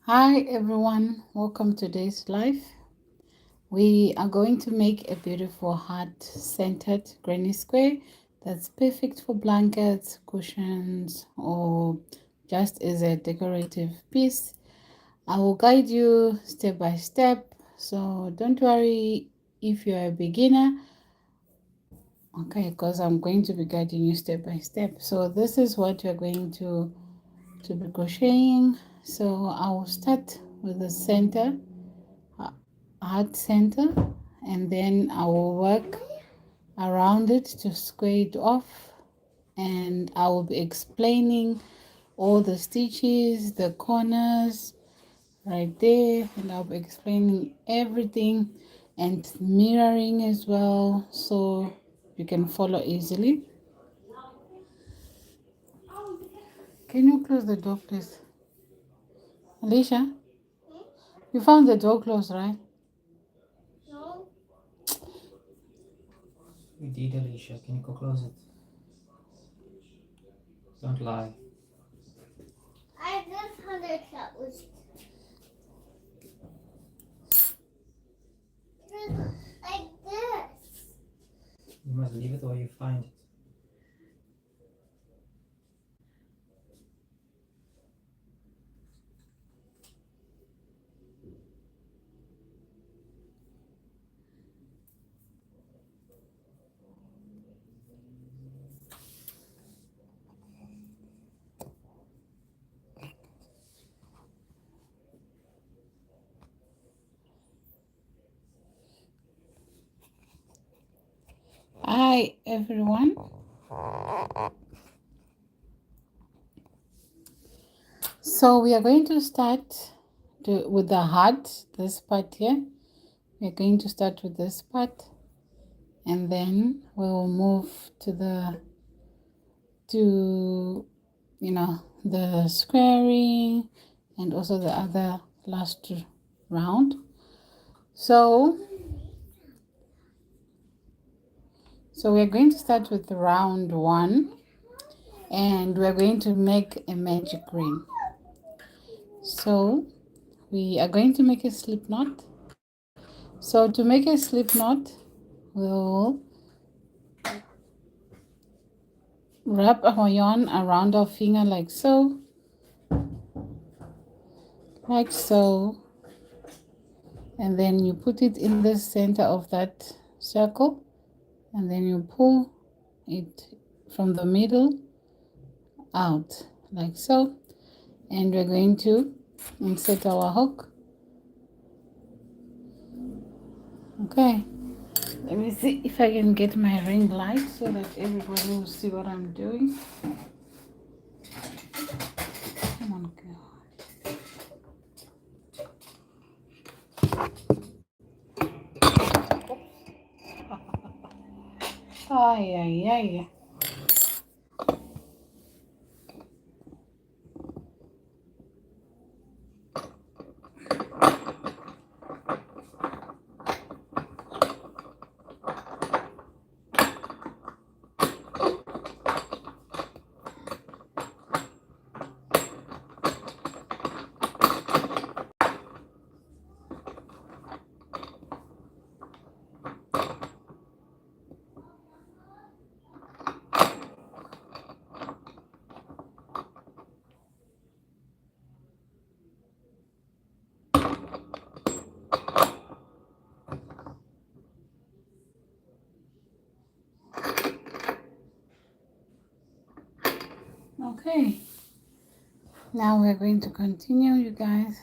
Hi everyone, welcome to today's live. We are going to make a beautiful heart-centered granny square that's perfect for blankets, cushions, or just as a decorative piece. I will guide you step by step, so don't worry if you're a beginner, okay, because I'm going to be guiding you step by step. So this is what you're going to be crocheting. So I will start with the center, heart center, and then I will work around it to square it off, and I will be explaining all the stitches, the corners right there, and I'll be explaining everything and mirroring as well so you can follow easily. Can you close the door, please? Alicia, you found the door closed, right? We did, Alicia. Can you go close it? Don't lie. I just found it closed. Like this. You must leave it or you find it. Hi everyone. So we are going to start with the heart, this part here. We're going to start with this part, and then we will move to the the squaring and also the other last round. So we're going to start with round 1, and we're going to make a magic ring. So we are going to make a slip knot. So to make a slip knot, we'll wrap our yarn around our finger like so, and then you put it in the center of that circle, and then you pull it from the middle out like so, and we're going to insert our hook. Okay, let me see if I can get my ring light so that everybody will see what I'm doing. Come on, girl. Ay, ay, ay. Okay, now we're going to continue, you guys.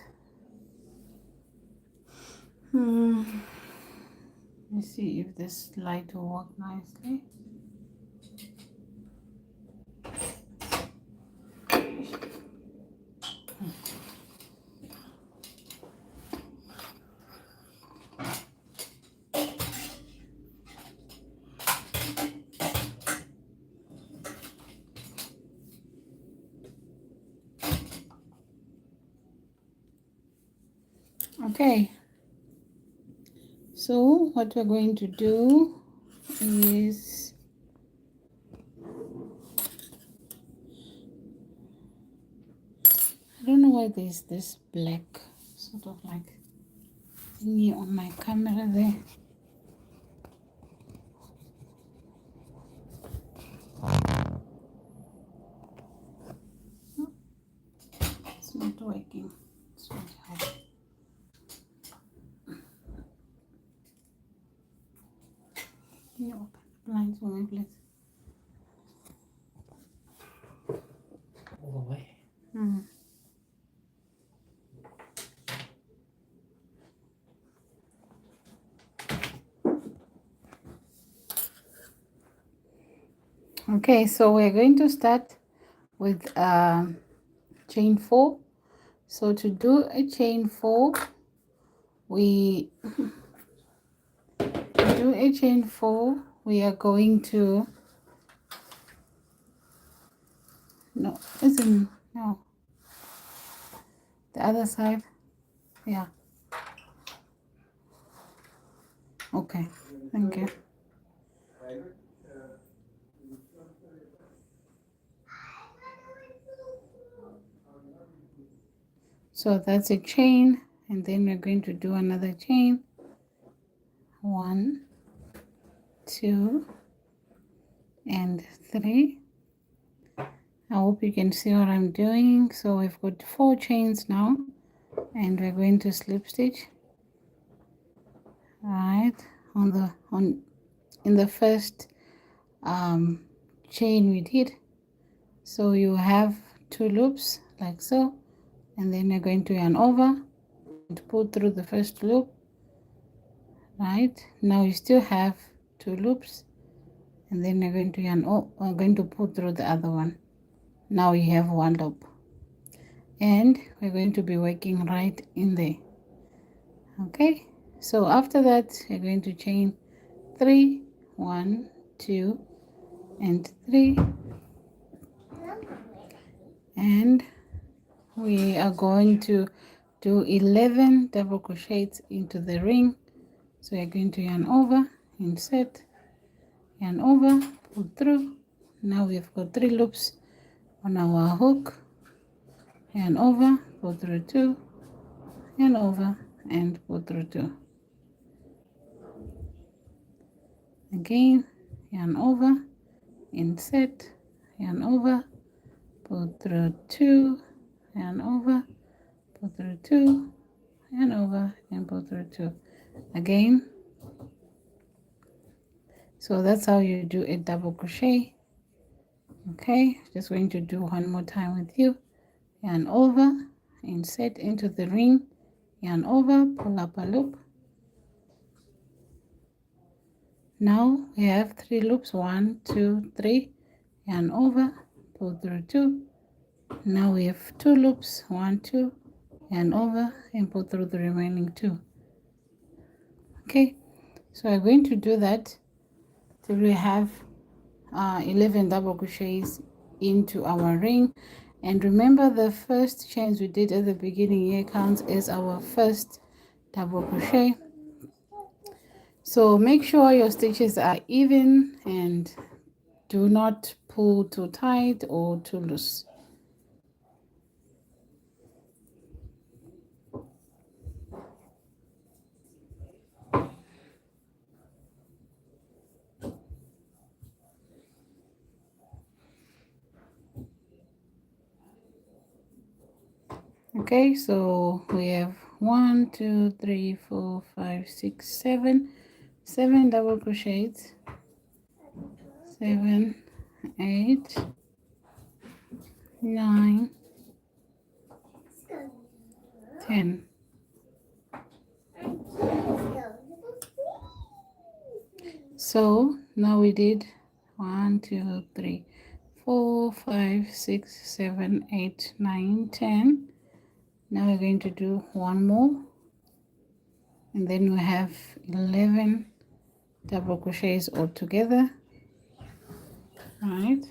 Let's see if this light will work nicely. Okay, so what we're going to do is I don't know why there's this black sort of like thingy on my camera there. It's not working. It's not helping. Can you open the blinds for me, please? All the way. Okay, so we're going to start with chain 4. So to do a chain 4, we are going to no the other side. Yeah, okay, thank you. So that's a chain, and then we're going to do another chain. 1, 2, and 3. I hope you can see what I'm doing. So we've got 4 chains now, and we're going to slip stitch right in the first chain we did. So you have 2 loops like so, and then you're going to yarn over and pull through the first loop. Right now you still have 2 loops, and then you're going to going to pull through the other one. Now you have 1 loop, and we're going to be working right in there. Okay, so after that you're going to chain 3, 1, 2, and 3, and we are going to do 11 double crochets into the ring. So you're going to yarn over, insert, yarn over, pull through. Now we've got 3 loops on our hook, yarn over, pull through 2, yarn over, and pull through 2. Again, yarn over, insert, yarn over, pull through 2, yarn over, pull through 2, yarn over, and pull through 2. Again, so that's how you do a double crochet. Okay, just going to do one more time with you. Yarn over, insert into the ring, yarn over, pull up a loop. Now we have 3 loops, 1, 2, 3, yarn over, pull through 2. Now we have 2 loops, 1, 2, yarn over, and pull through the remaining 2. Okay, so we're going to do that till we have 11 double crochets into our ring. And remember, the first chains we did at the beginning here counts as our first double crochet. So make sure your stitches are even and do not pull too tight or too loose. Okay, so we have 1, 2, 3, 4, 5, 6, 7 double crochets, 7, 8, 9, 10. So now we did 1, 2, 3, 4, 5, 6, 7, 8, 9, 10. Now we're going to do one more, and then we have 11 double crochets all together. Right.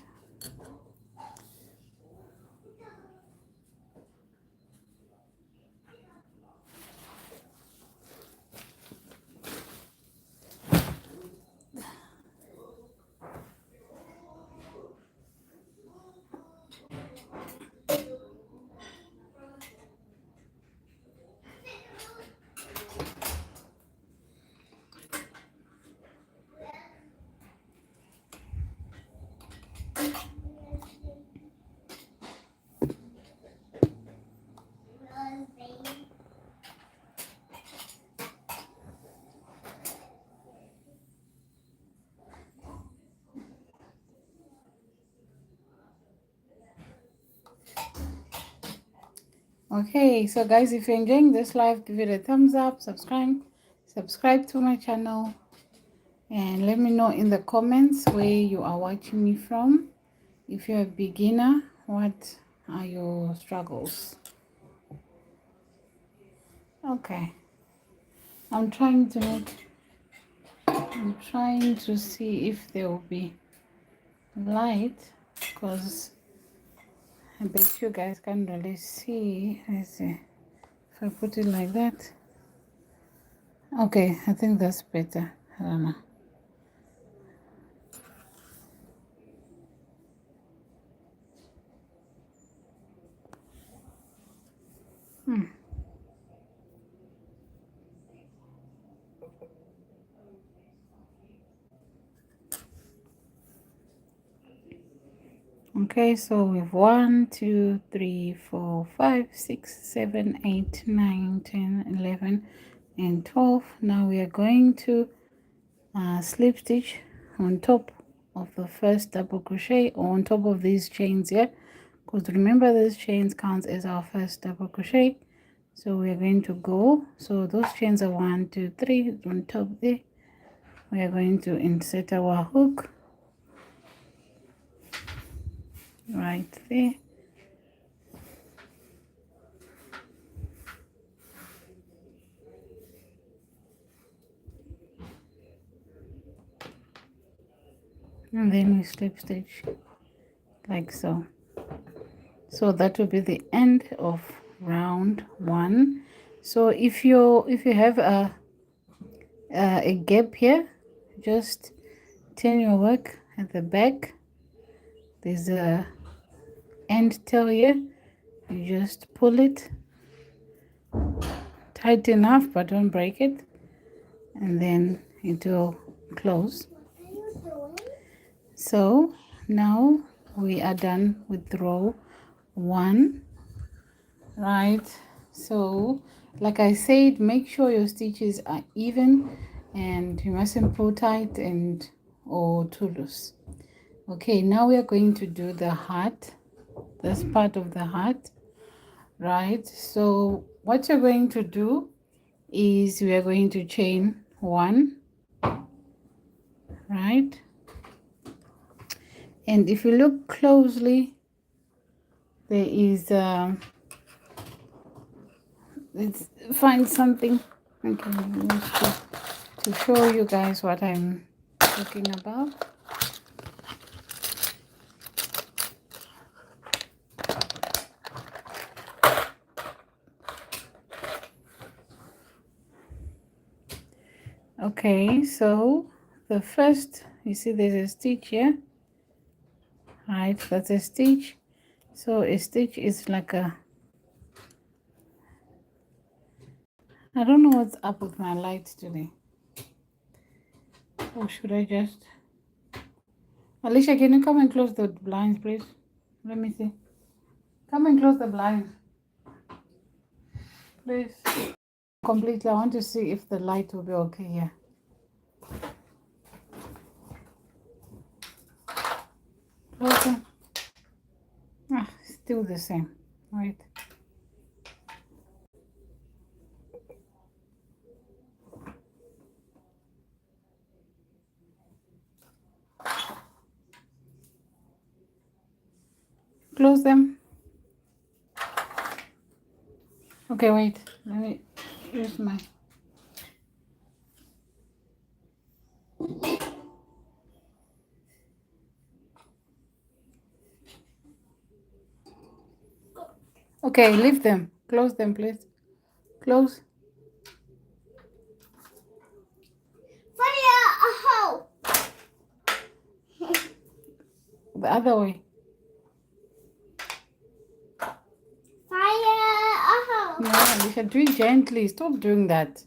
Okay, so guys, if you're enjoying this live, give it a thumbs up, subscribe to my channel, and let me know in the comments where you are watching me from. If you're a beginner, what are your struggles? Okay, I'm trying to see if there will be light, because I bet you guys can't really see. Let's see if I put it like that. Okay, I think that's better. I don't know. Okay, so we've 1, 2, 3, 4, 5, 6, 7, 8, 9, 10, 11, and 12. Now we are going to slip stitch on top of the first double crochet, or on top of these chains here, because remember these chains counts as our first double crochet. So we are going to go, so those chains are 1, 2, 3 on top there. We are going to insert our hook right there, and then we slip stitch like so. So that will be the end of round 1. So if you have a gap here, just turn your work at the back. There's a end tail here, you just pull it tight enough but don't break it, and then it will close. What are you doing? So now we are done with row 1, right? So like I said, make sure your stitches are even, and you mustn't pull tight and or too loose. Okay, now we are going to do the heart, this part of the heart, right? So what you're going to do is we are going to chain 1, right? And if you look closely, there is let's find something. Okay, just to show you guys what I'm talking about. Okay, so the first, you see there's a stitch here, right? That's a stitch. So a stitch is like a, I don't know what's up with my lights today. Or should I just, Alicia, can you come and close the blinds, please? Let me see. Come and close the blinds, please. Completely, I want to see if the light will be okay here. Close them. Ah, still the same. Right. Close them. Okay, wait. Let me use my. Okay, leave them. Close them, please. Close. Fire a hole. The other way. Fire a hole. No, Alicia, do it gently. Stop doing that.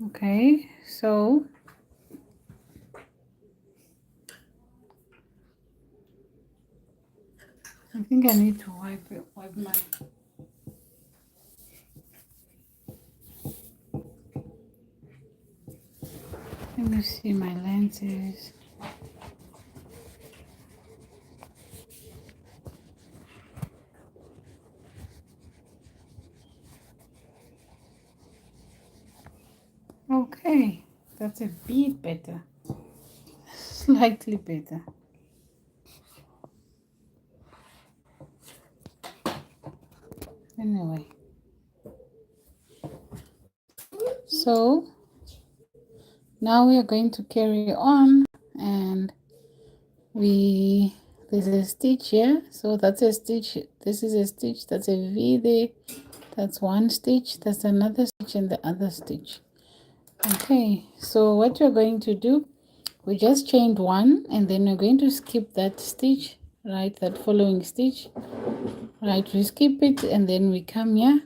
Okay, so I think I need to wipe my. Let me see my lenses. Okay, that's a bit better. Slightly better. Anyway. So now we are going to carry on, and there's a stitch here, so that's a stitch, this is a stitch, that's a V there, that's one stitch, that's another stitch, and the other stitch. Okay, so what you're going to do, we just chained one, and then we're going to skip that stitch, right, that following stitch, right, we skip it, and then we come here.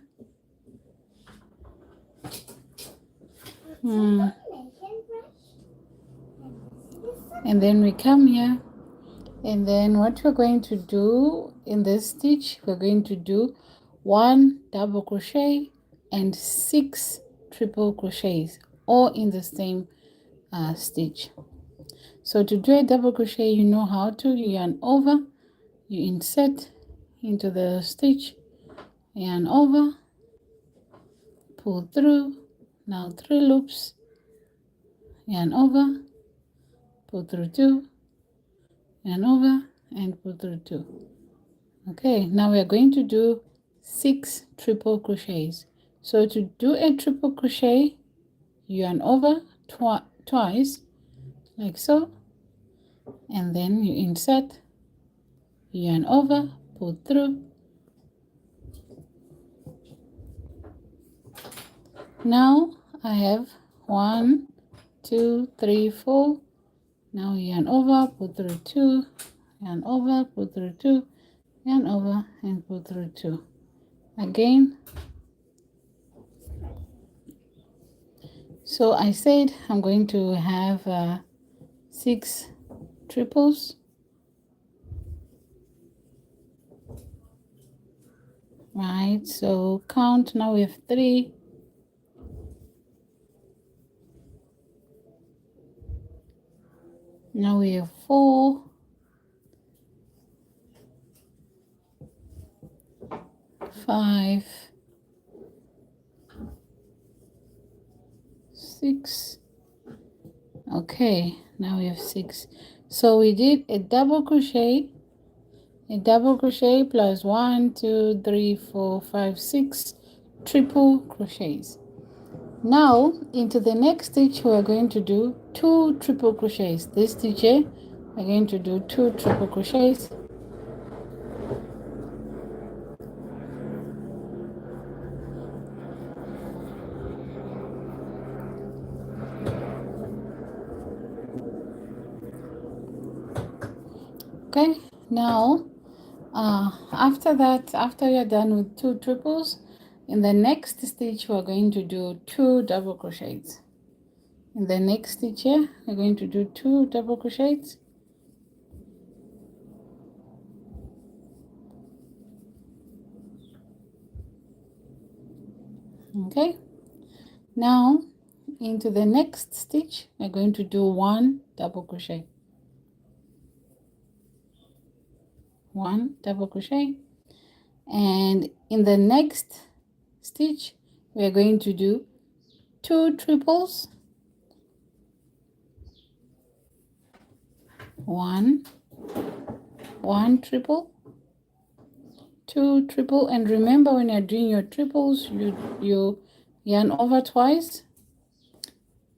And then we come here, and then what we're going to do in this stitch, we're going to do 1 double crochet and 6 triple crochets, all in the same stitch. So to do a double crochet, you know how to, you yarn over, you insert into the stitch, yarn over, pull through, now 3 loops, yarn over, pull through 2, yarn over, and pull through 2. Okay, now we are going to do 6 triple crochets. So to do a triple crochet, you yarn over twice, like so, and then you insert, you yarn over, pull through. Now I have 1, 2, 3, 4. Now you yarn over, pull through 2, yarn over, pull through 2, yarn over, and pull through 2. Again. So I said I'm going to have 6 triples, right? So count, now we have 3, now we have 4, 5, 6. Okay, now we have 6. So we did a double crochet plus 1, 2, 3, 4, 5, 6 triple crochets. Now into the next stitch we're going to do 2 triple crochets. This stitch here, we're going to do 2 triple crochets. Okay, now after that, after you're done with 2 triples, in the next stitch we're going to do 2 double crochets. In the next stitch here, we're going to do 2 double crochets. Okay, now into the next stitch we're going to do 1 double crochet, 1 double crochet, and in the next stitch we're going to do 2 triples, 1 triple, 2 triple, and remember when you're doing your triples, you yarn over twice,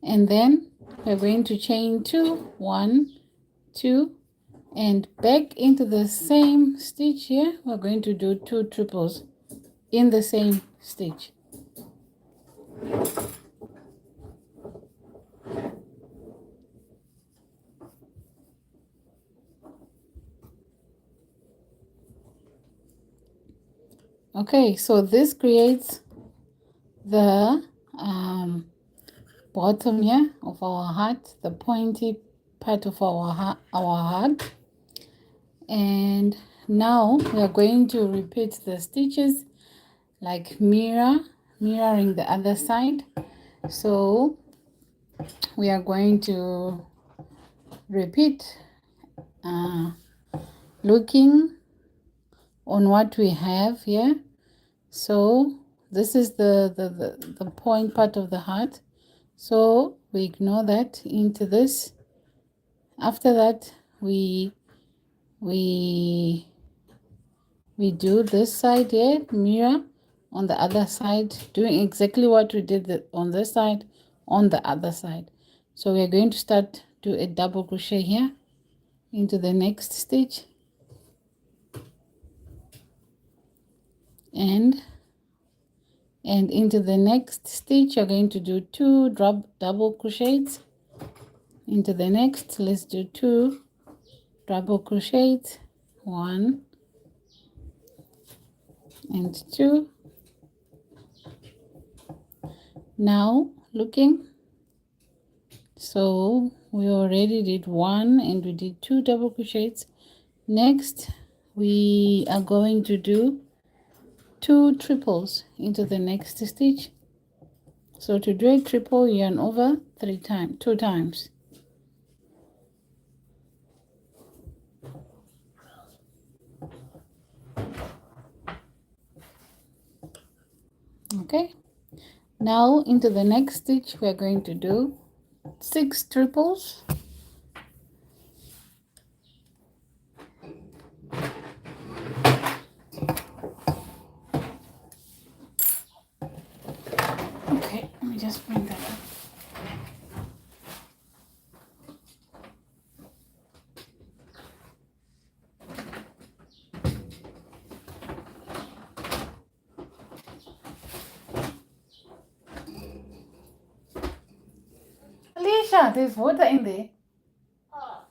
and then we're going to chain 2, 1, 2, and back into the same stitch here we're going to do 2 triples in the same stitch. Okay, so this creates the bottom here of our heart, the pointy part of our heart. And now we are going to repeat the stitches like mirroring the other side. So we are going to repeat looking on what we have here. So this is the point part of the heart. So we ignore that into this. After that, we do this side here, mirror on the other side, doing exactly what we did on this side, on the other side. So we're going to start do a double crochet here into the next stitch, and into the next stitch you're going to do 2 double crochets. Into the next, let's do 2 double crochets, 1 and 2. Now looking, so we already did 1 and we did 2 double crochets. Next we are going to do 2 triples into the next stitch. So to do a triple, yarn over 2 times. Okay, now into the next stitch we are going to do 6 triples. Okay, let me just bring that up. Alicia, there's water in there. Oh.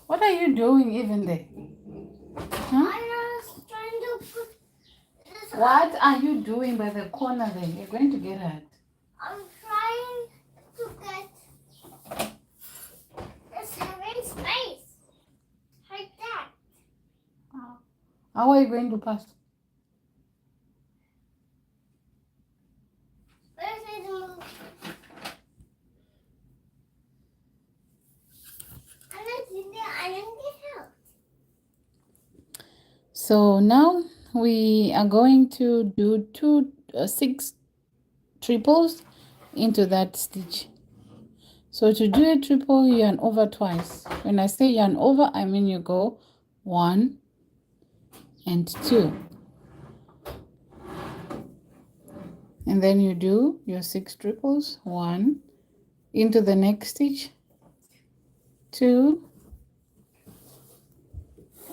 What are you doing even there? Huh? I was trying to put this. What are you doing by the corner there? You're going to get hurt. I'm trying to get this having space. Like that. How are you going to pass? Where's it move? And it's in there. I didn't get out. So now we are going to do 6 triples into that stitch. So to do a triple, you yarn over twice. When I say yarn over, I mean you go 1 and 2. And then you do your 6 triples, 1 into the next stitch, 2,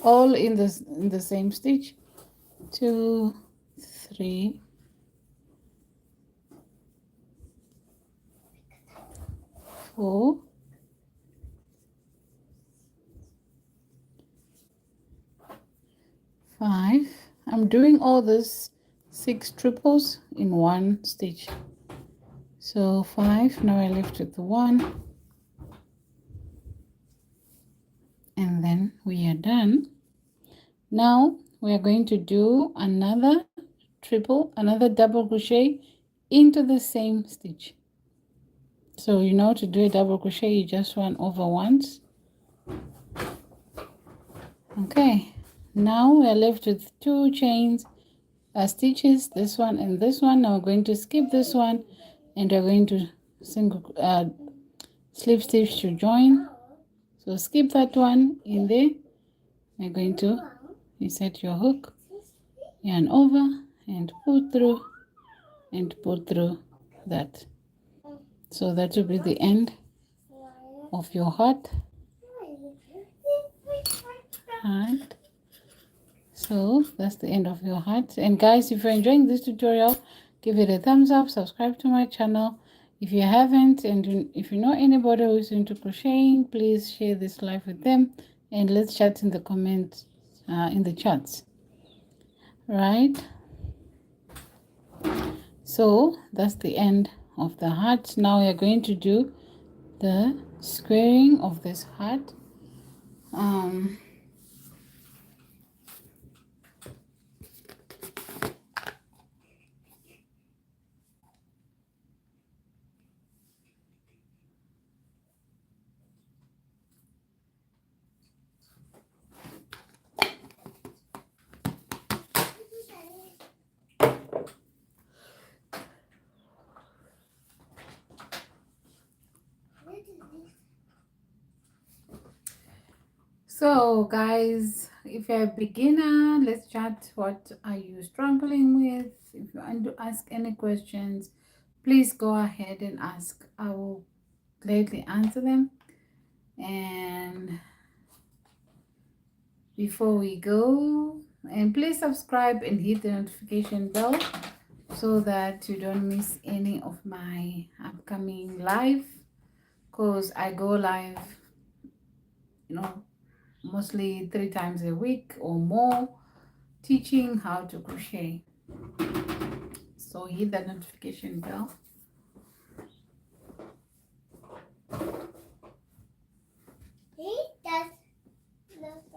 all in the same stitch, 2, 3, 4, 5. I'm doing all this 6 triples in one stitch. So 5, now I left with 1, and then we are done. Now we are going to do another triple, another double crochet into the same stitch. So you know, to do a double crochet you just run over once. Okay, now we are left with 2 chains stitches, this one and this one. Now we're going to skip this one and we're going to slip stitch to join. So skip that one in there. We're going to insert your hook, yarn over and pull through and pull through that. So that will be the end of your heart. And so that's the end of your heart. And guys, if you're enjoying this tutorial, give it a thumbs up, subscribe to my channel if you haven't, and if you know anybody who's into crocheting, please share this live with them and let's chat in the comments, in the chats. Right, so that's the end of the heart. Now we are going to do the squaring of this heart. So guys, if you're a beginner, let's chat. What are you struggling with? If you want to ask any questions, please go ahead and ask. I will gladly answer them. And before we go, and please subscribe and hit the notification bell so that you don't miss any of my upcoming live, because I go live, mostly 3 times a week or more, teaching how to crochet. So hit that notification bell.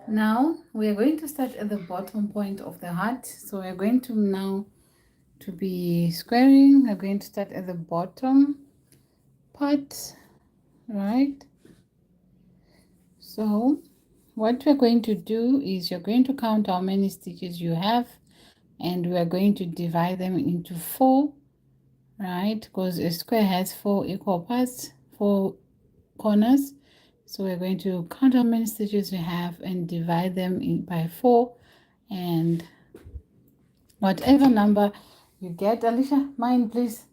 Now we are going to start at the bottom point of the heart. So we are going to now to be squaring. We're going to start at the bottom part, right? So what we're going to do is you're going to count how many stitches you have, and we are going to divide them into 4, right? Because a square has 4 equal parts, 4 corners. So we're going to count how many stitches we have and divide them by 4, and whatever number you get, Alicia, mine please.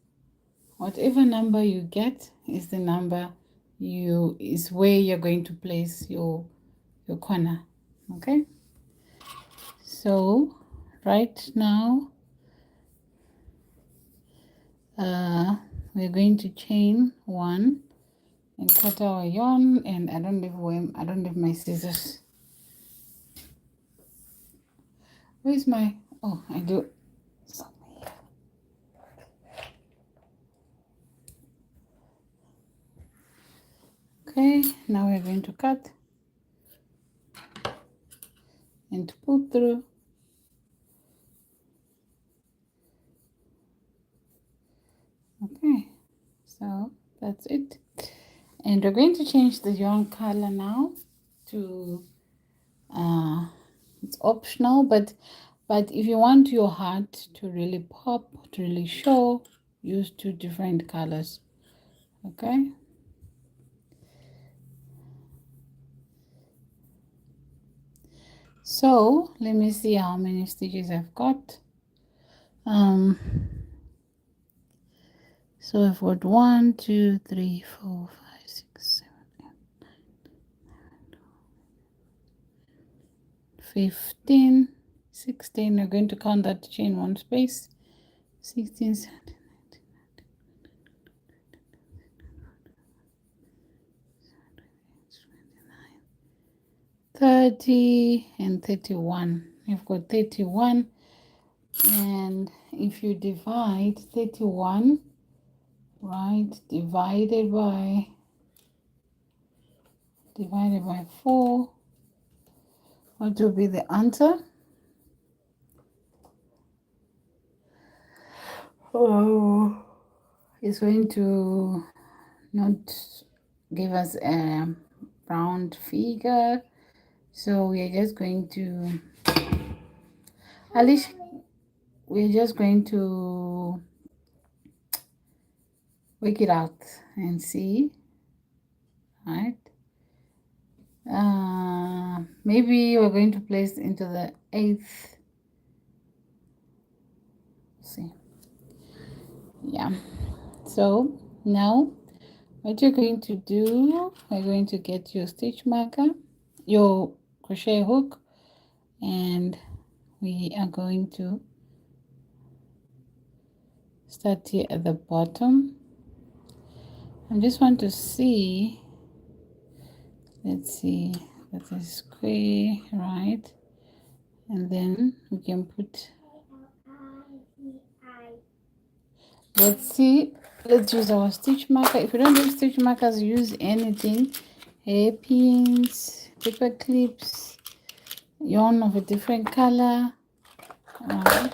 Whatever number you get is the number is where you're going to place your corner. Okay, so right now we're going to chain 1 and cut our yarn, and I don't have my scissors. Where's my, oh, I do. Okay, now we're going to cut and pull through. Okay, so that's it, and we're going to change the yarn color now to it's optional, but if you want your heart to really pop, to really show, use 2 different colors. Okay, so let me see how many stitches I've got. So I've got 1, 2, 3, 4, 5, 6, 7, 8, 15, 16. We're going to count that chain 1 space. 16, 17, 30 and 31. You've got 31, and if you divide 31, right, divided by 4, what will be the answer? Oh, it's going to not give us a round figure, so we are just going to, Alicia, we're just going to work it out and see, right? Maybe we're going to place into the 8th. See, yeah. So now what you're going to do, we're going to get your stitch marker, your crochet hook, and we are going to start here at the bottom. I just want to see, let's see, that's a square, right? And then we can put, let's see, let's use our stitch marker. If you don't have stitch markers, use anything, hairpins, paper clips, yarn of a different color. Alright,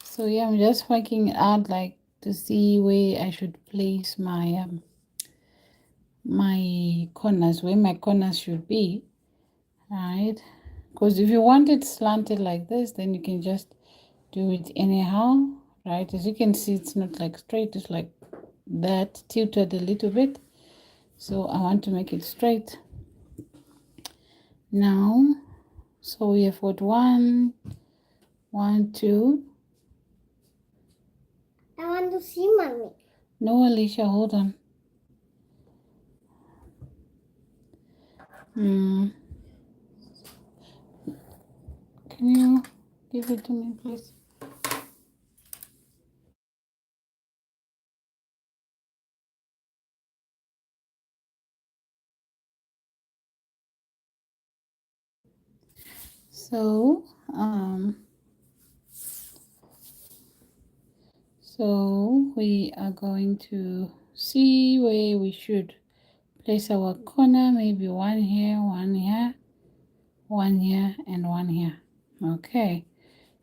so yeah, I'm just working it out, like, to see where I should place my my corners, where my corners should be, right? Because if you want it slanted like this, then you can just do it anyhow, right? As you can see, it's not like straight, it's like that, tilted a little bit. So I want to make it straight. Now, so we have got 1, 2. I want to see mommy. No, Alicia, hold on. Can you give it to me, please? So, we are going to see where we should place our corner. Maybe one here, one here, one here, and one here. Okay,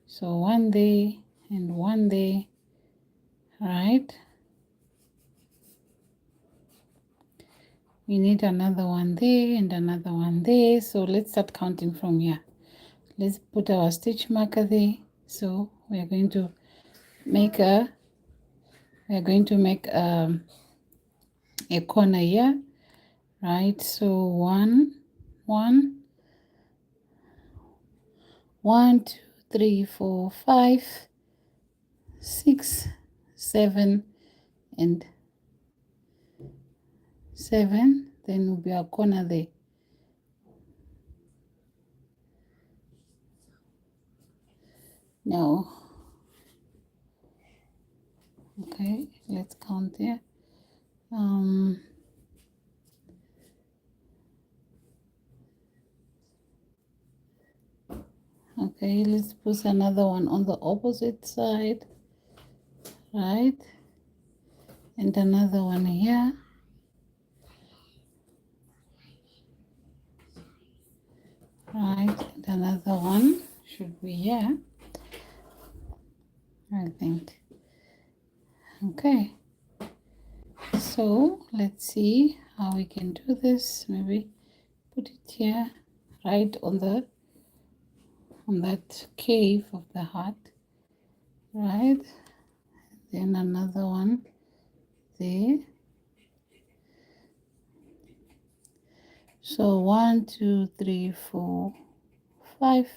so one there and one there, right? We need another one there and another one there. So let's start counting from here. Let's put our stitch marker there. So we are going to make a corner here, right? So 1, 1, 1, 2, 3, 4, 5, 6, 7, and 7. Then will be a corner there. No. Okay, let's count there. Okay, let's put another one on the opposite side, right? And another one here. Right, and another one should be here, I think. Okay, so let's see how we can do this. Maybe put it here, right on that cave of the heart, right? Then another one there. So 1, 2, 3, 4, 5,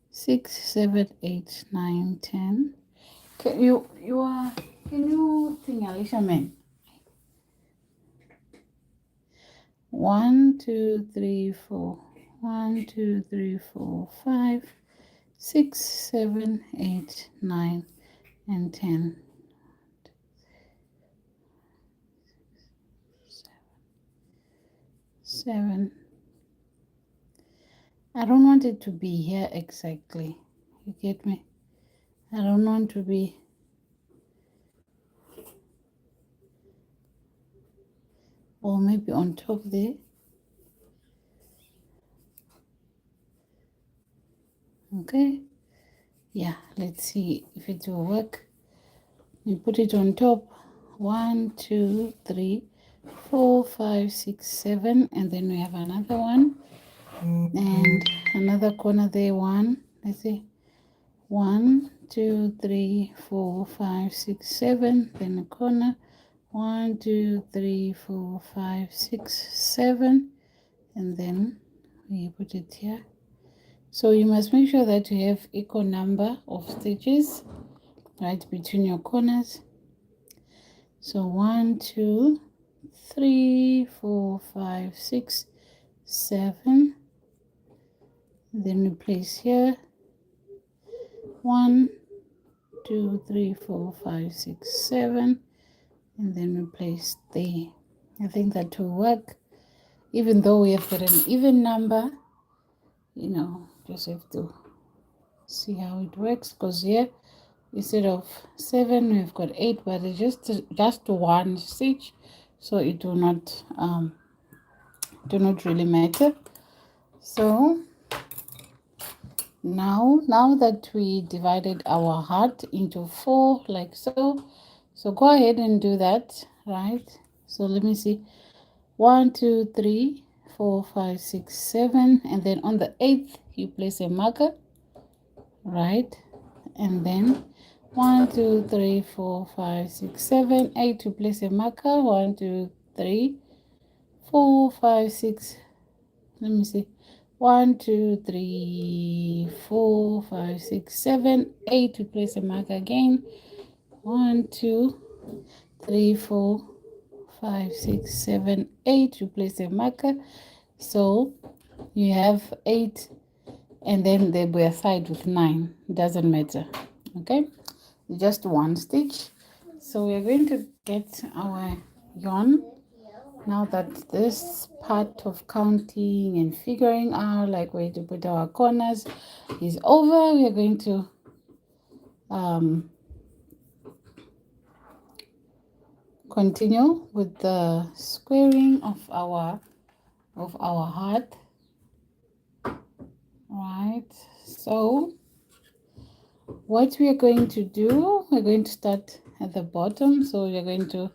6, 7, 8, 9, 10. Can you sing Alicia, man? 1, 2, 3, 4. 1, 2, 3, 4, 5, 6, 7, 8, 9, and 10. 7. I don't want it to be here exactly. You get me? I don't want to be or maybe on top there. Okay. Yeah, let's see if it will work. You put it on top. 1, 2, 3, 4, 5, 6, 7, and then we have another one and another corner there. 1. Let's see. 1, 2, 3, 4, 5, 6, 7. Then a corner. 1, 2, 3, 4, 5, 6, 7, and then we put it here. So you must make sure that you have equal number of stitches right between your corners. So 1, 2, 3, 4, 5, 6, 7. Then we place here 1, 2, 3, 4, 5, 6, 7, and then we place there. I think that will work. Even though we have got an even number, just have to see how it works, because here instead of 7 we've got 8, but it's just one stitch, so it do not really matter. So now that we divided our heart into 4 like so go ahead and do that, right? So let me see. 1, 2, 3, 4, 5, 6, 7, and then on the 8th you place a marker, right? And then 1, 2, 3, 4, 5, 6, 7, 8 you place a marker. 1, 2, 3, 4, 5, 6. Let me see. 1 2 3 4 5 6 7 8. We place a mark again. 1 2 3 4 5 6 7 8. You place a marker, so you have 8, and then they were side with 9. It doesn't matter. Okay, just one stitch. So we're going to get our yarn. Now that this part of counting and figuring out like where to put our corners is over, we are going to continue with the squaring of our heart. Right, so what we are going to do, we're going to start at the bottom. So you're going to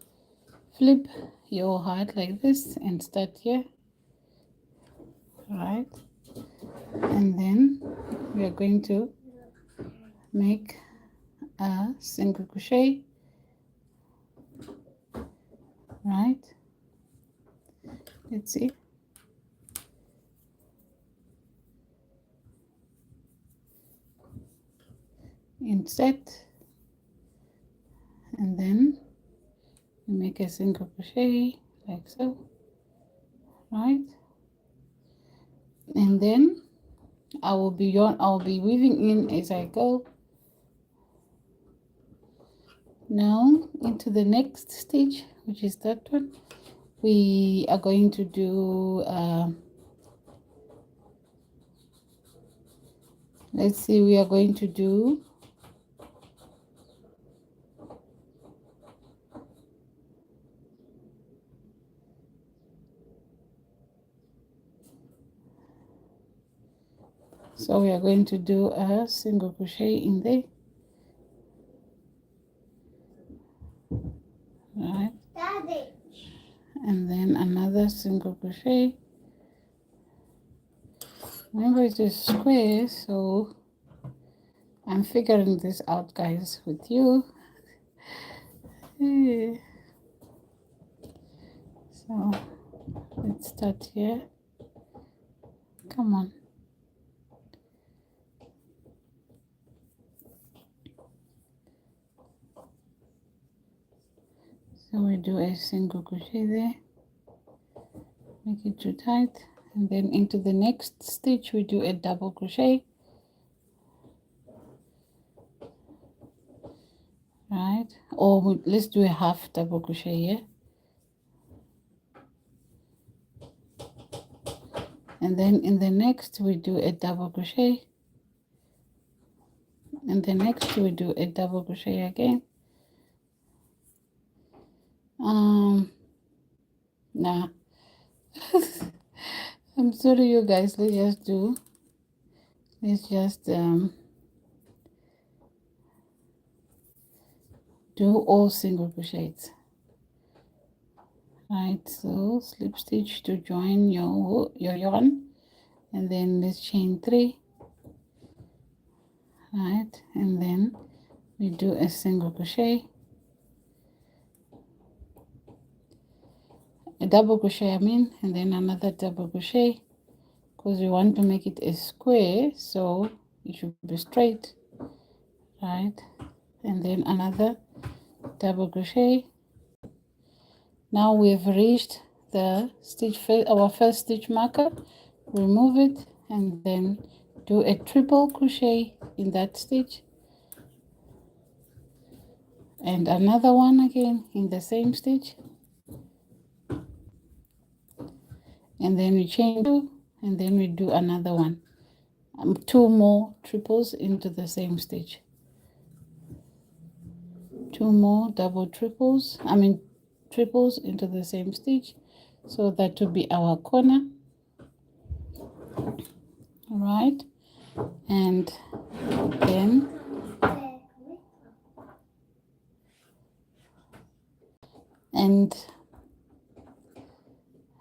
flip your heart like this and start here, right? And then we are going to make a single crochet, right? Let's see. Insert, and then you make a single crochet like so, right? And then I'll be weaving in as I go. Now into the next stitch, which is that one, we are going to do let's see, we are going to do so we are going to do a single crochet in there, right? Daddy. And then another single crochet. Remember, it is square, so I'm figuring this out, guys, with you. So let's start here. Come on. So we do a single crochet there, make it too tight, and then into the next stitch we do a double crochet, right? Or let's do a half double crochet here, and then in the next we do a double crochet, and the next we do a double crochet again. Nah. I'm sorry, you guys. Let's just do all single crochets, right? So slip stitch to join your yarn, and then let's chain 3, right? And then we do a single crochet, a double crochet I mean, and then another double crochet, because we want to make it a square, so it should be straight, right? And then another double crochet. Now we've reached the stitch, our first stitch marker. Remove it and then do a triple crochet in that stitch, and another one again in the same stitch, and then we chain 2, and then we do another one, 2 more triples into the same stitch, 2 more double triples, triples into the same stitch. So that will be our corner, right? And then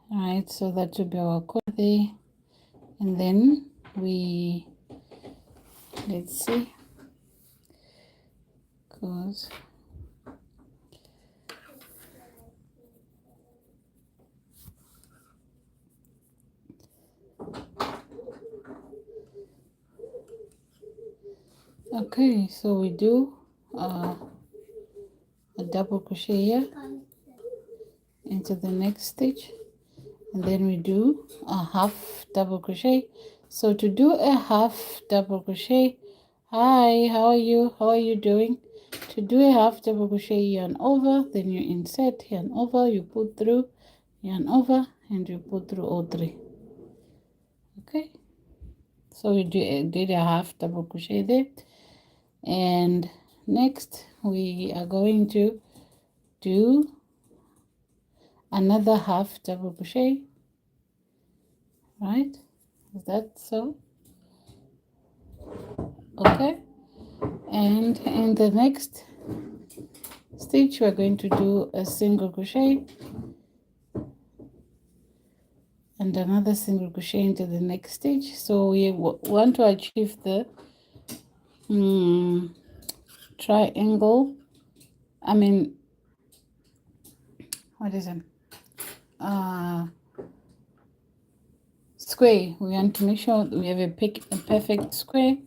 right, so that will be our corner there. And then we, let's see, because Okay, so we do a double crochet here into the next stitch, and then we do a half double crochet. So to do a half double crochet, hi, how are you? How are you doing? To do a half double crochet, yarn over, then you insert, yarn over, you put through, yarn over, and you put through all three. Okay, so we did a half double crochet there, and next we are going to do another half double crochet, right? Is that so? Okay, and in the next stitch we're going to do a single crochet and another single crochet into the next stitch. So we want to achieve the triangle, I mean, what is it, square. We want to make sure we have a perfect square.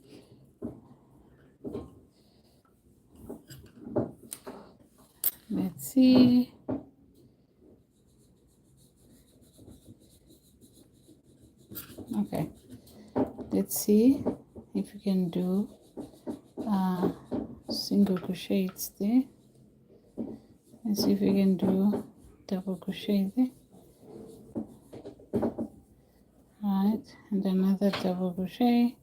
Let's see. Okay, let's see if we can do single crochets there. Let's see if we can do double crochet there. Right, and another double crochet,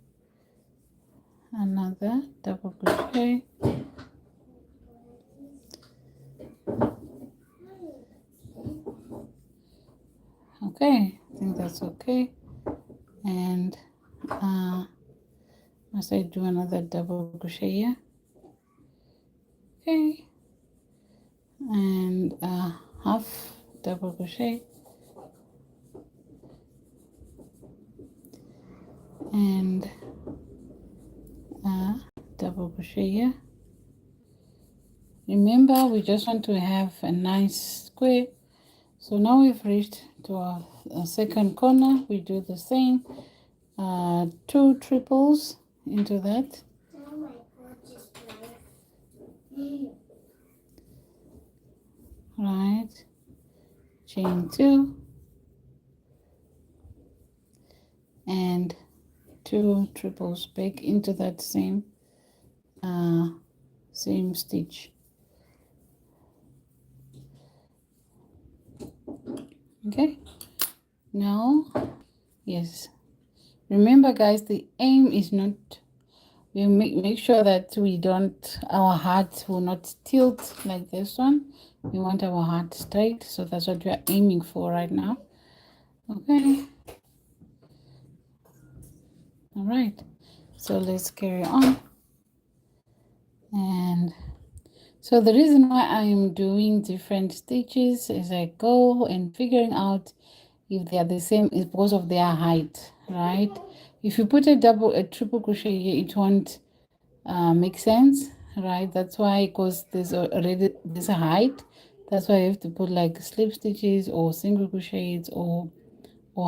another double crochet. Okay, I think that's okay. And must I do another double crochet here? Okay, and half double crochet, and double crochet here. Remember, we just want to have a nice square. So now we've reached to our second corner. We do the same, 2 triples into that. Oh my gorgeous knife. Right, chain 2 and 2 triples back into that same stitch. Okay, now, yes, remember guys, the aim is not, we make sure that we don't, our heart will not tilt like this one. We want our heart straight, so that's what we are aiming for right now. Okay, all right, so let's carry on. And so the reason why I am doing different stitches as I go and figuring out if they are the same is because of their height, right? If you put a triple crochet here, it won't make sense, right? That's why, because there's a height. That's why you have to put like slip stitches or single crochets or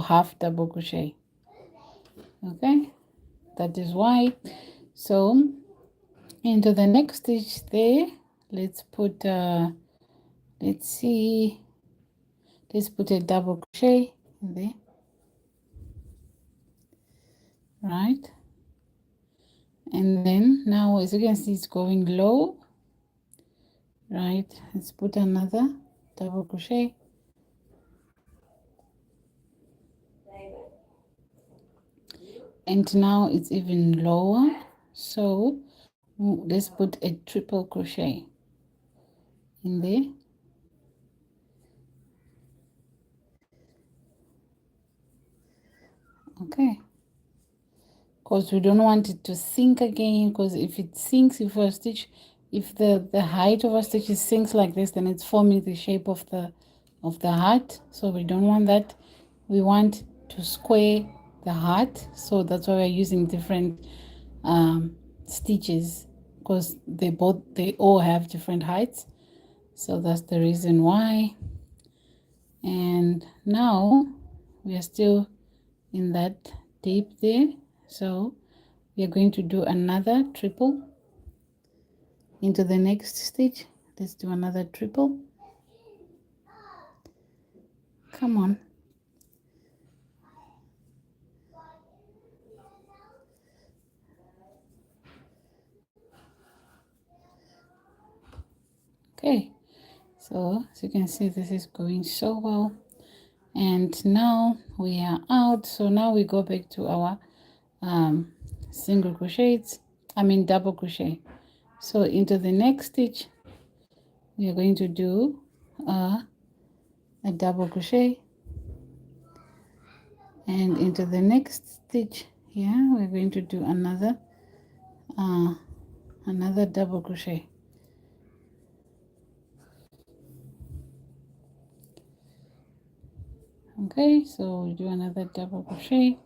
half double crochet. Okay, that is why. So into the next stitch there, let's put let's see, let's put a double crochet in there, right? And then now, as you can see, it's going low, right? Let's put another double crochet, and now it's even lower, so let's put a triple crochet in there. Okay, because we don't want it to sink again, because if it sinks, if a stitch, if the height of a stitch sinks like this, then it's forming the shape of the heart, so we don't want that. We want to square the heart, so that's why we're using different stitches, because they all have different heights, so that's the reason why. And now we are still in that deep there, so we are going to do another triple into the next stitch. Let's do another triple. Come on. Okay, so as you can see, this is going so well. And now we are out. So now we go back to our single crochets, double crochet. So into the next stitch we are going to do a double crochet, and into the next stitch here we're going to do another double crochet. Okay, so we do another double crochet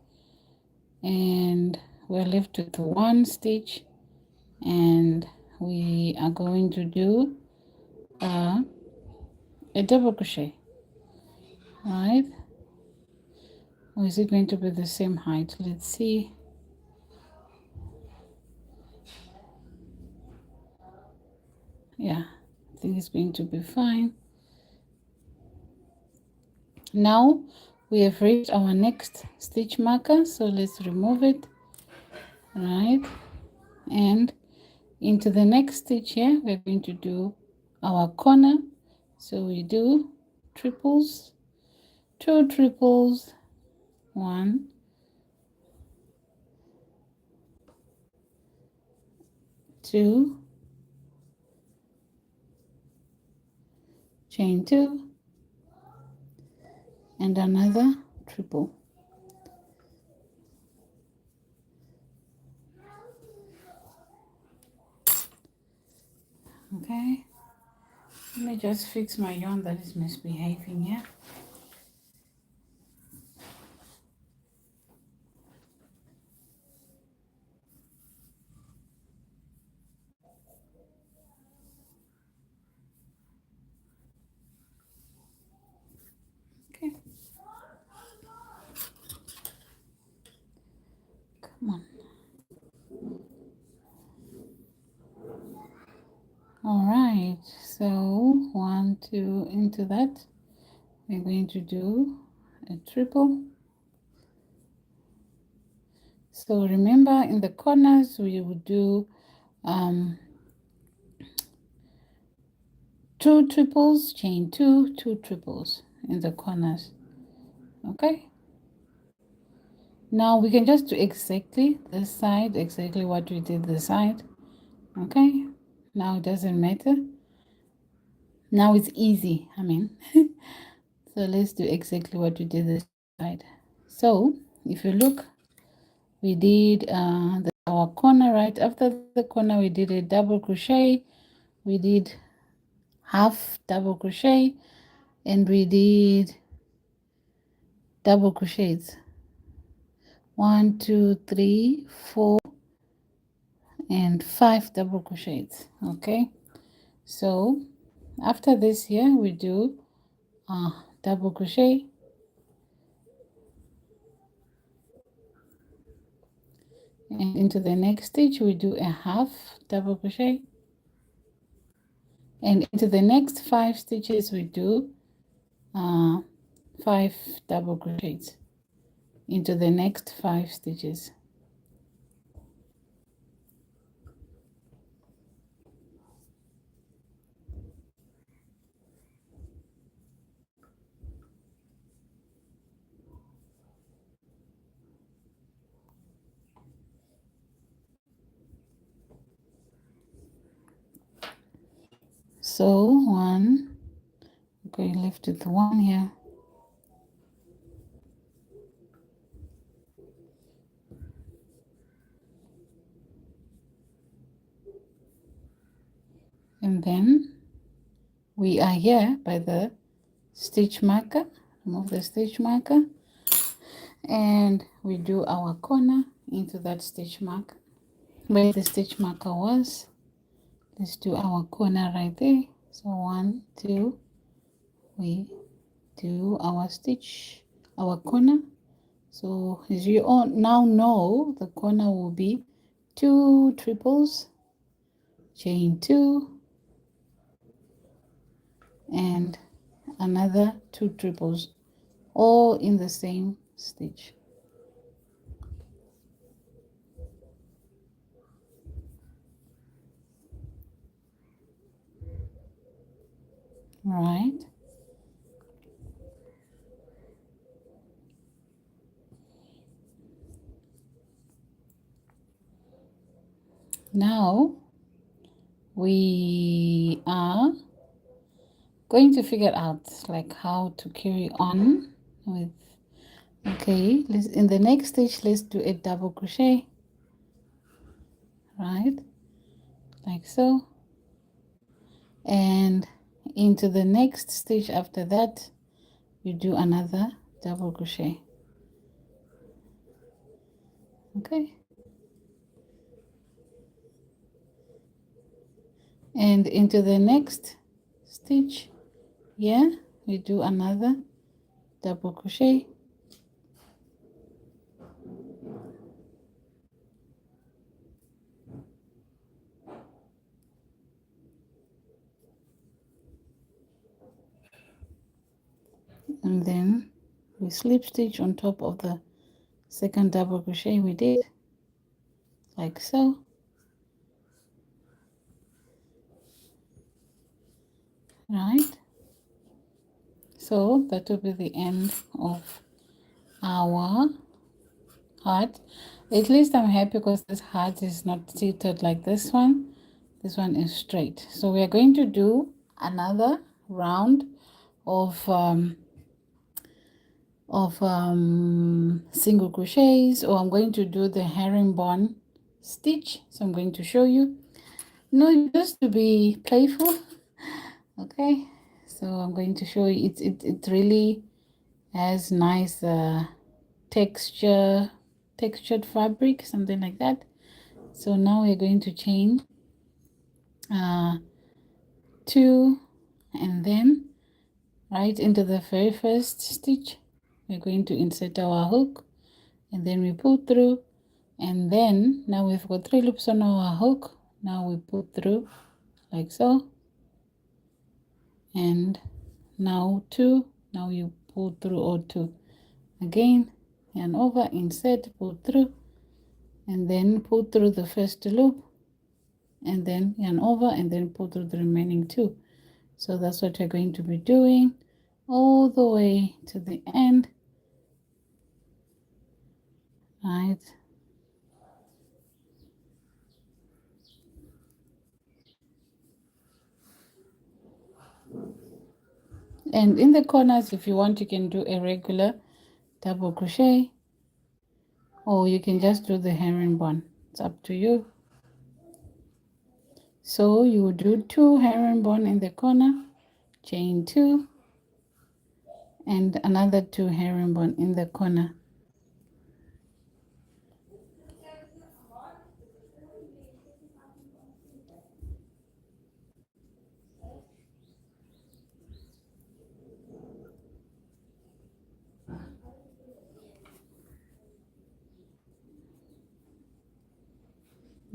and we're left with one stitch, and we are going to do a double crochet, right? Or is it going to be the same height? Let's see. Yeah, I think it's going to be fine. Now we have reached our next stitch marker, so let's remove it, right? And into the next stitch here we're going to do our corner. So we do triples, 2 triples, 1, 2, chain 2, and another triple. Okay, let me just fix my yarn that is misbehaving here. Okay, come on. All right, so 1, 2, into that we're going to do a triple. So remember, in the corners we would do 2 triples, chain 2, 2 triples in the corners. Okay, now we can just do exactly this side, exactly what we did this side. Okay, now it doesn't matter, now it's easy. So let's do exactly what we did this side. So if you look, we did our corner. Right after the corner we did a double crochet, we did half double crochet, and we did double crochets, 1, 2, 3, 4, and 5 double crochets. Okay, so after this here we do a double crochet, and into the next stitch we do a half double crochet, and into the next 5 stitches we do 5 double crochets into the next 5 stitches. So 1, okay, left with 1 here, and then we are here by the stitch marker. Remove the stitch marker, and we do our corner into that stitch marker where the stitch marker was. Let's do our corner right there. So 1, 2, we do our stitch, our corner. So as you all now know, the corner will be 2 triples, chain 2, and another 2 triples, all in the same stitch. Right. Now we are going to figure out like how to carry on with, okay, let's, in the next stitch, let's do a double crochet, right, like so, and into the next stitch after that you do another double crochet. Okay, and into the next stitch, yeah, we do another double crochet, and then we slip stitch on top of the second double crochet we did, like so, right? So that will be the end of our heart. At least I'm happy because this heart is not tilted like this one. This one is straight. So we are going to do another round of single crochets, or I'm going to do the herringbone stitch. So I'm going to show you, no, just to be playful. Okay, so I'm going to show you, it really has nice textured fabric, something like that. So now we're going to chain 2, and then right into the very first stitch we're going to insert our hook, and then we pull through, and then now we've got 3 loops on our hook. Now we pull through like so, and now 2, now you pull through all 2 again, and over, insert, pull through, and then pull through the first loop, and then yarn over, and then pull through the remaining 2. So that's what we're going to be doing all the way to the end, right? And in the corners, if you want, you can do a regular double crochet, or you can just do the herringbone. It's up to you. So you will do 2 herringbone in the corner, chain 2, and another 2 herringbone in the corner.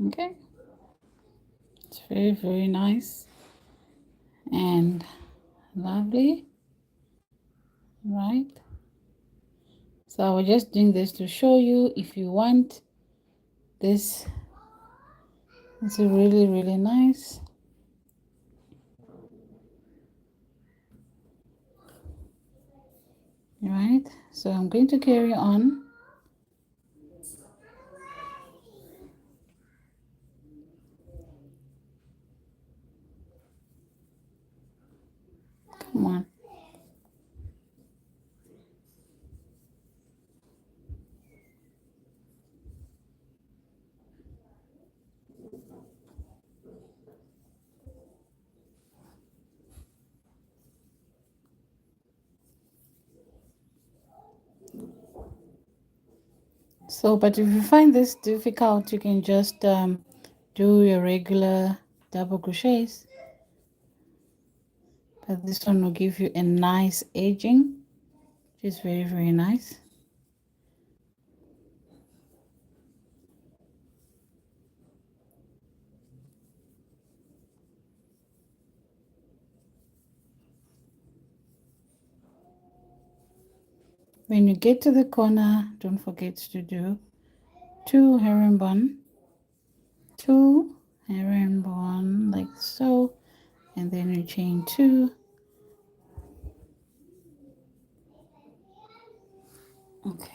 Okay, it's very, very nice and lovely, right? So I was just doing this to show you, if you want this, it's really, really nice. Right, so I'm going to carry on. Come on. So, but if you find this difficult, you can just do your regular double crochets. But this one will give you a nice edging, which is very, very nice. When you get to the corner, don't forget to do 2 herringbone, 2 herringbone like so, and then you chain 2. Okay.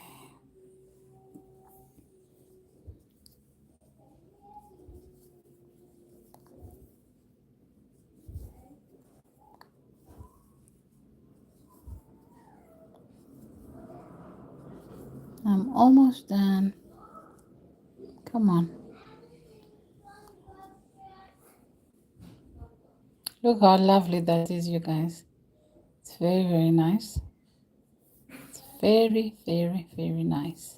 I'm almost done. Come on. Look how lovely that is, you guys. It's very, very nice. It's very, very, very nice.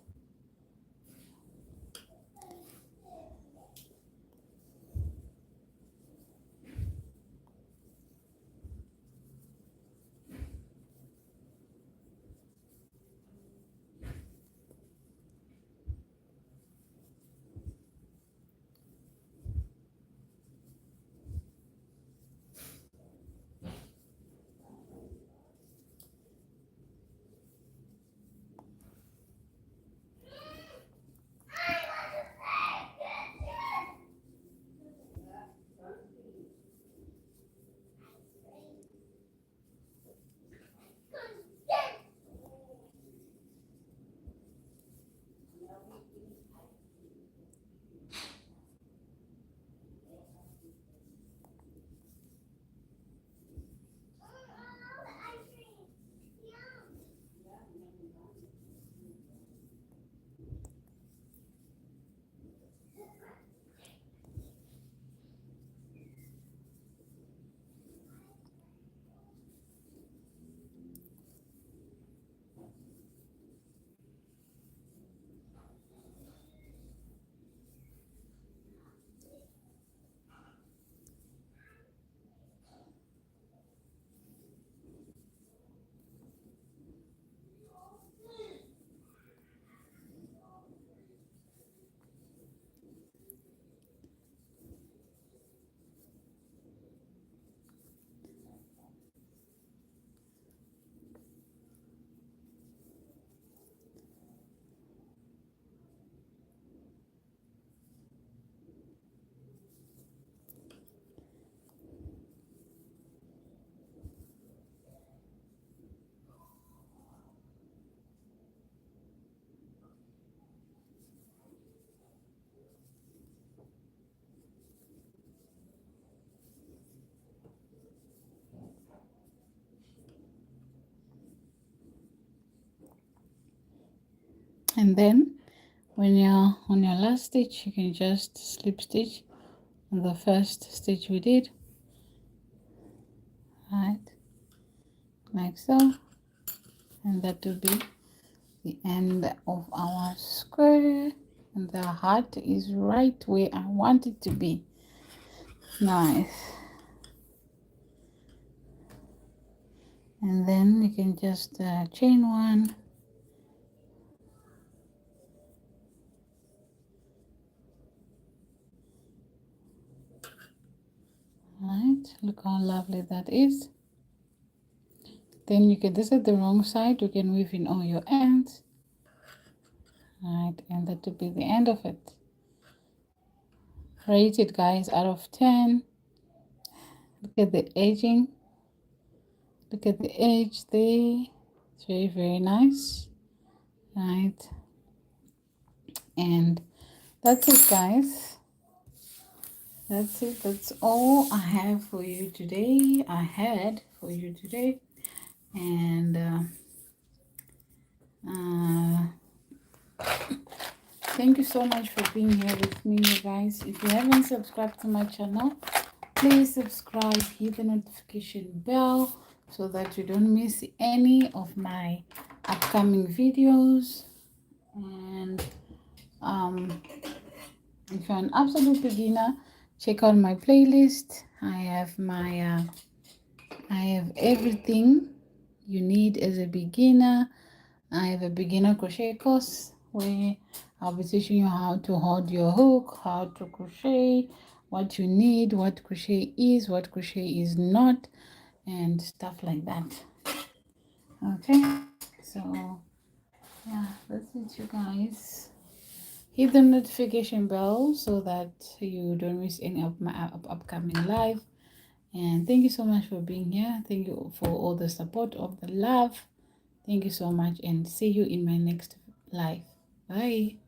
And then when you're on your last stitch, you can just slip stitch on the first stitch we did, right, like so, and that will be the end of our square, and the heart is right where I want it to be. Nice. And then you can just chain 1, right, look how lovely that is. Then you can, this is the wrong side, you can weave in all your ends, right, and that will be the end of it. Rate it, guys, out of 10. Look at the edging, look at the edge there, it's very, very nice, right? And that's it, guys. That's it. That's all I have for you today. I had for you today. And thank you so much for being here with me, you guys. If you haven't subscribed to my channel, please subscribe, hit the notification bell so that you don't miss any of my upcoming videos. And if you're an absolute beginner, check out my playlist. I have everything you need as a beginner. I have a beginner crochet course where I'll be teaching you how to hold your hook, how to crochet, what you need, what crochet is, what crochet is not, and stuff like that. Okay, so Yeah, that's it, you guys. Hit the notification bell so that you don't miss any of my upcoming live. And thank you so much for being here. Thank you for all the support of the love. Thank you so much, and see you in my next live. Bye.